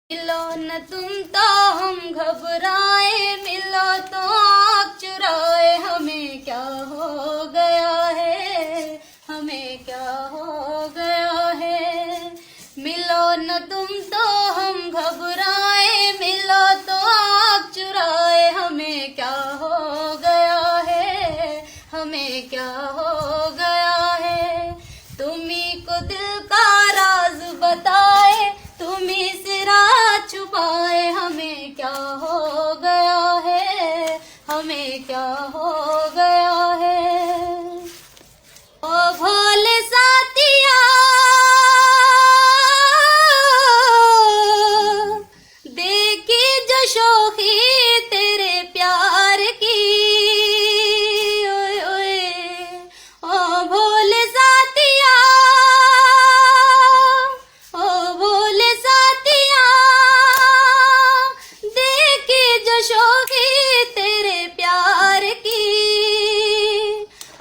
मिलो न तुम तो हम घबराए, मिलो तो आँख चुराए। हमें क्या हो गया है, हमें क्या हो गया है। मिलो न तुम तो हम घबराए, मिलो तो आँख चुराए। हमें क्या हो गया है, हमें क्या हो गया है। तुम्ही को दिल का राज बताए, तुम्ही से राज छुपाए। हमें क्या हो गया है, हमें क्या हो गया है। ओ भोले साथिया, देखी जो शोखी तेरे प्यार की। ओए ओए ओ भोले साथिया, ओ भोले साथिया, देखी जो शोखी तेरे प्यार की।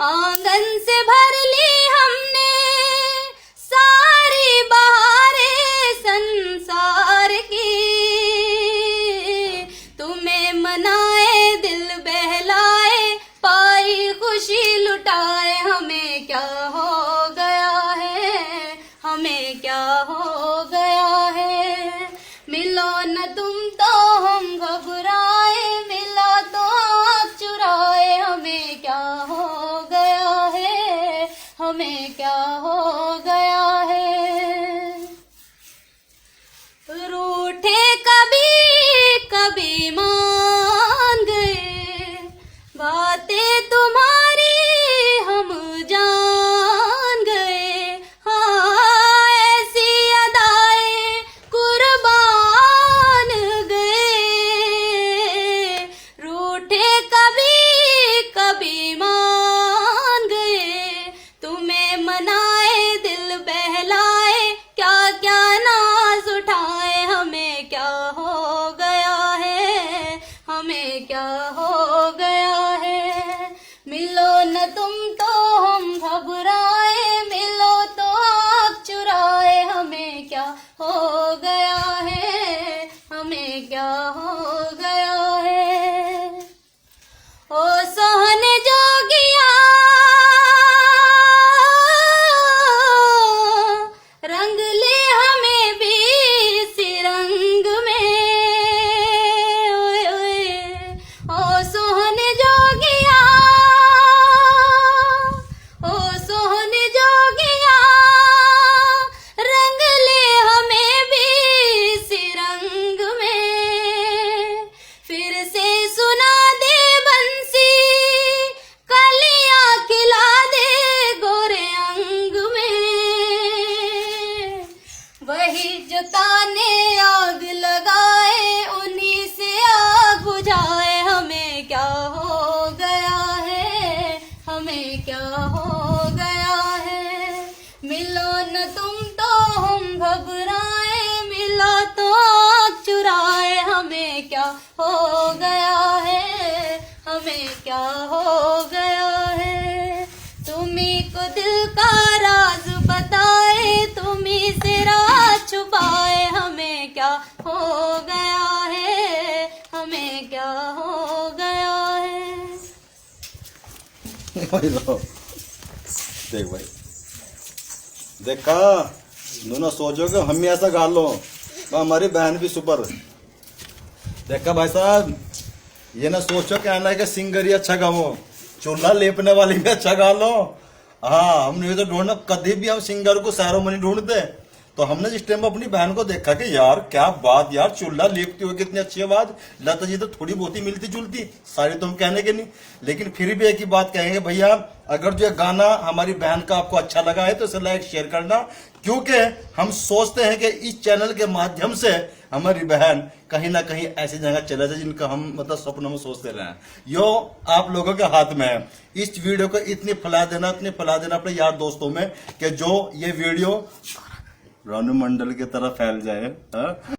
आंगन से भर ली हमने सारी बहारें संसार की। तुम्हें मनाए दिल बहलाए, पाई खुशी लुटाए। हमें क्या हो गया है, हमें क्या हो गया है। मिलो न तुम तो हम घबराए, मिलो तो आँख चुराए। हमें क्या हो गया है, हमें क्या हो गया है। रूठे कभी कभी मान गए, बातें तुम्हारी हम जान गए। हाँ ऐसी अदाएं कुर्बान गए। रूठे कभी कभी मान गए, तुम्हें मनाए दिल बहलाए। क्या क्या नाज उठाए। हमें क्या हो गया है, हमें क्या हो गया है। मिलो न तुम तो हम घबराए, मिलो तो आँख चुराए। हमें क्या हो गया है, हमें क्या हो गया है। ओ सोहन जोगिया, रंग ले हमें भी इसी रंग में। ओए ओए ओ सोहन जोगिया, ओ सोहन जोगिया, रंग ले हमें भी इसी रंग में। फिर से सुना दे बंसी, कलियां खिला दे गोरे अंग में। वही जो ताने आग लगाए, उन्हीं से आग बुझाए। हमें क्या हो गया है, हमें क्या हो गया है। मिलो न तुम तो हम घबराए, मिलो तो आँख चुराए। हमें क्या हो गया है, हमें क्या हो गया है। तुम्ही को दिल का राज बताए, तुम्ही से राज छुपाए। हमें क्या हो गया है, हमें क्या हो गया है। भाई लो, देख भाई, देखा दोनों सोचोगे हम ही ऐसा गा लो, तो हमारी बहन भी सुपर। देखा भाई साहब, ये ना सोचो क्या ना कि सिंगर ही अच्छा गाओ, चूल्हा लेपने वाली भी अच्छा गा लो। हाँ, हमने तो ढूंढना, कभी भी हम सिंगर को सैरोमनी ढूंढते, तो हमने जिस टाइम अपनी बहन को देखा कि यार क्या बात, यार चूल्हा लेपती हुई कितनी अच्छी आवाज। लता जी तो थोड़ी बहुत ही मिलती जुलती, सारी तो हम कहने के नहीं, लेकिन फिर भी एक ही बात कहेंगे भैया, अगर जो गाना हमारी बहन का आपको अच्छा लगा है तो इसे लाइक शेयर करना, क्योंकि हम सोचते हैं कि इस चैनल के माध्यम से हमारी बहन कहीं ना कहीं ऐसी जगह चले जाए जिनका हम मतलब स्वप्न में सोचते रहे हैं। यो आप लोगों के हाथ में है। इस वीडियो को इतनी फैला देना, इतनी फैला देना अपने यार दोस्तों में कि जो ये वीडियो रानू मंडल की तरह फैल जाए।